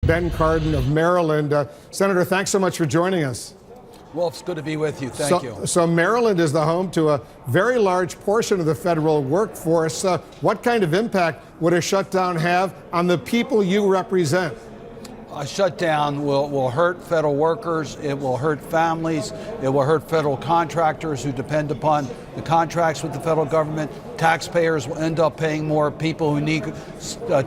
Ben Cardin of Maryland. Senator, thanks so much for joining us. Wolf, it's good to be with you. Thank you. So Maryland is the home to a very large portion of the federal workforce. What kind of impact would a shutdown have on the people you represent? A shutdown will hurt federal workers, it will hurt families, it will hurt federal contractors who depend upon the contracts with the federal government. Taxpayers will end up paying more. People who need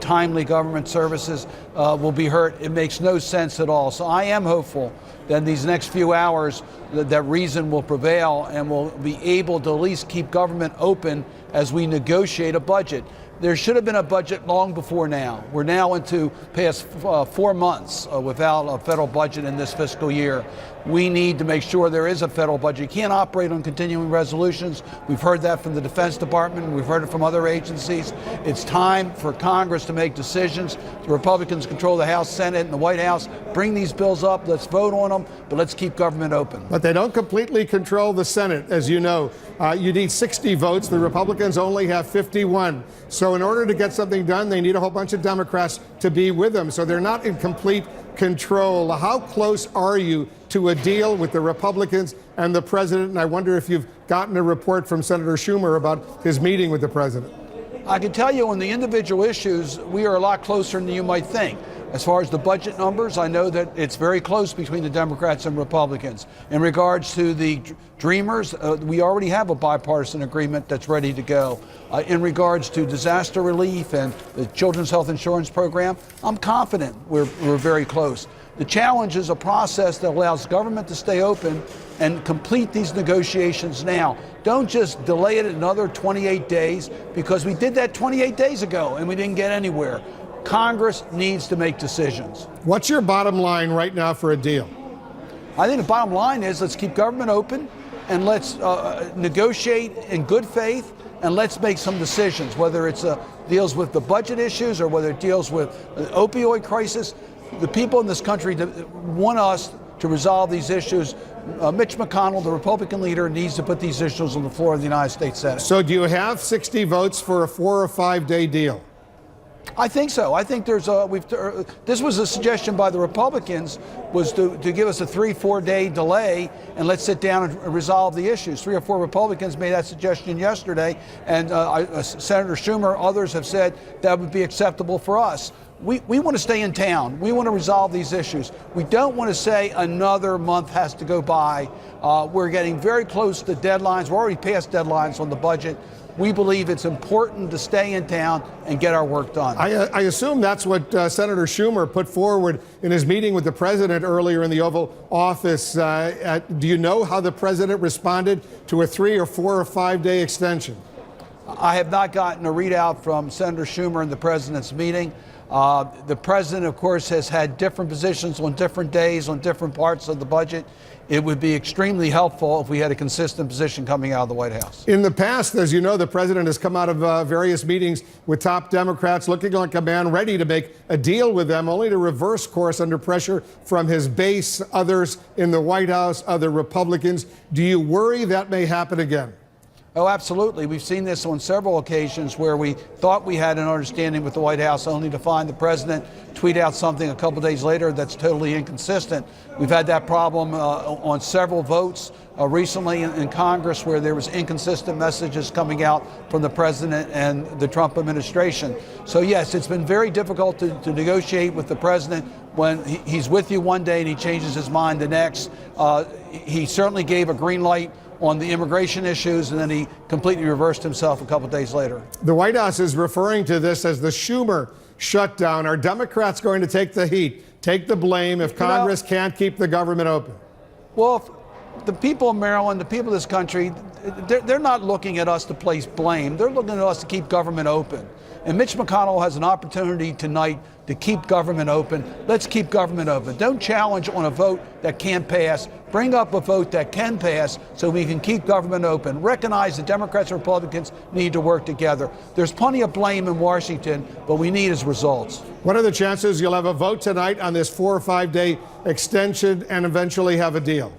timely government services will be hurt. It makes no sense at all. So I am hopeful that in these next few hours that reason will prevail and we'll be able to at least keep government open as we negotiate a budget. There should have been a budget long before now. We're now into past 4 months without a federal budget in this fiscal year. We need to make sure there is a federal budget. You can't operate on continuing resolutions. We've heard that from the Defense Department. We've heard it from other agencies. It's time for Congress to make decisions. The Republicans control the House, Senate, and the White House. Bring these bills up. Let's vote on them, but let's keep government open. But they don't completely control the Senate, as you know. You need 60 votes. The Republicans only have 51. So in order to get something done, they need a whole bunch of Democrats to be with them. So they're not in complete control. How close are you to a deal with the Republicans and the president? And I wonder if you've gotten a report from Senator Schumer about his meeting with the president. I can tell you on the individual issues, we are a lot closer than you might think. As far as the budget numbers, I know that it's very close between the Democrats and Republicans. In regards to the Dreamers, we already have a bipartisan agreement that's ready to go. In regards to disaster relief and the Children's Health Insurance Program, I'm confident we're very close. The challenge is a process that allows government to stay open and complete these negotiations now. Don't just delay it another 28 days, because we did that 28 days ago and we didn't get anywhere. Congress needs to make decisions. What's your bottom line right now for a deal? I think the bottom line is let's keep government open and let's negotiate in good faith, and let's make some decisions, whether it's deals with the budget issues or whether it deals with the opioid crisis. The people in this country want us to resolve these issues. Mitch McConnell, the Republican leader, needs to put these issues on the floor of the United States Senate. So do you have 60 votes for a 4 or 5 day deal? I think so. I think there's this was a suggestion by the Republicans, was to give us a 3-4 day delay and let's sit down and resolve the issues. 3 or 4 Republicans made that suggestion yesterday, and Senator Schumer, others have said that would be acceptable for us. We want to stay in town. We want to resolve these issues. We don't want to say another month has to go by. We're getting very close to deadlines. We're already past deadlines on the budget. We believe it's important to stay in town and get our work done. I assume that's what Senator Schumer put forward in his meeting with the president earlier in the Oval Office. Do you know how the president responded to a 3 or 4 or 5 day extension? I have not gotten a readout from Senator Schumer in the president's meeting. The president, of course, has had different positions on different days on different parts of the budget. It would be extremely helpful if we had a consistent position coming out of the White House. In the past, as you know, the president has come out of various meetings with top Democrats looking like a man ready to make a deal with them, only to reverse course under pressure from his base, others in the White House, other Republicans. Do you worry that may happen again? Oh, absolutely. We've seen this on several occasions where we thought we had an understanding with the White House, only to find the president tweet out something a couple days later that's totally inconsistent. We've had that problem on several votes recently in Congress, where there was inconsistent messages coming out from the president and the Trump administration. So yes, it's been very difficult to negotiate with the president when he's with you one day and he changes his mind the next. He certainly gave a green light on the immigration issues, and then he completely reversed himself a couple days later. The White House is referring to this as the Schumer shutdown. Are Democrats going to take the heat, take the blame if Congress can't keep the government open? Well, the people of Maryland, the people of this country, they're not looking at us to place blame. They're looking at us to keep government open. And Mitch McConnell has an opportunity tonight to keep government open. Let's keep government open. Don't challenge on a vote that can't pass. Bring up a vote that can pass so we can keep government open. Recognize the Democrats and Republicans need to work together. There's plenty of blame in Washington, but we need is results. What are the chances you'll have a vote tonight on this 4 or 5 day extension and eventually have a deal?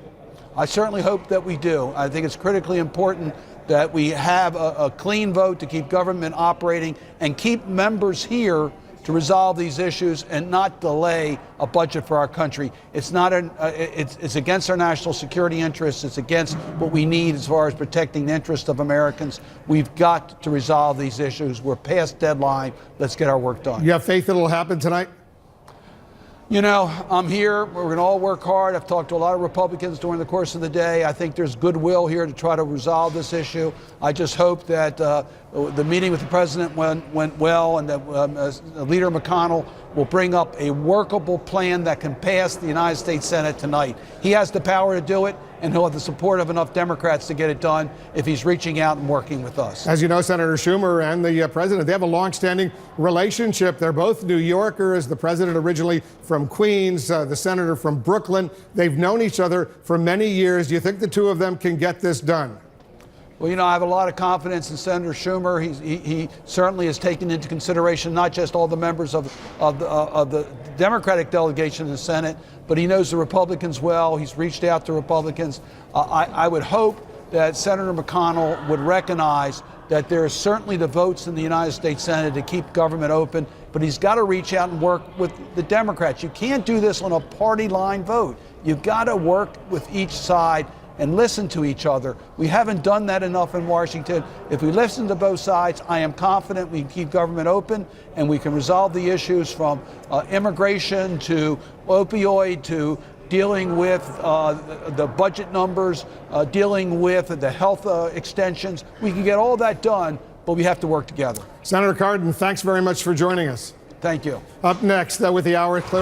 I certainly hope that we do. I think it's critically important that we have a clean vote to keep government operating and keep members here to resolve these issues and not delay a budget for our country. It's not it's against our national security interests. It's against what we need as far as protecting the interests of Americans. We've got to resolve these issues. We're past deadline. Let's get our work done. You have faith it'll happen tonight? You know, I'm here. We're going to all work hard. I've talked to a lot of Republicans during the course of the day. I think there's goodwill here to try to resolve this issue. I just hope that the meeting with the president went well, and that Leader McConnell will bring up a workable plan that can pass the United States Senate tonight. He has the power to do it, and he'll have the support of enough Democrats to get it done if he's reaching out and working with us. As you know, Senator Schumer and the president, they have a long-standing relationship. They're both New Yorkers. The president originally from Queens, the senator from Brooklyn. They've known each other for many years. Do you think the two of them can get this done? Well, you know, I have a lot of confidence in Senator Schumer. He certainly has taken into consideration not just all the members of the Democratic delegation in the Senate, but he knows the Republicans well. He's reached out to Republicans. I would hope that Senator McConnell would recognize that there are certainly the votes in the United States Senate to keep government open, but he's got to reach out and work with the Democrats. You can't do this on a party line vote. You've got to work with each side and listen to each other. We haven't done that enough in Washington. If we listen to both sides, I am confident we can keep government open and we can resolve the issues from immigration to opioid to dealing with the budget numbers, dealing with the health extensions. We can get all that done, but we have to work together. Senator Cardin, thanks very much for joining us. Thank you. Up next with the hour clear.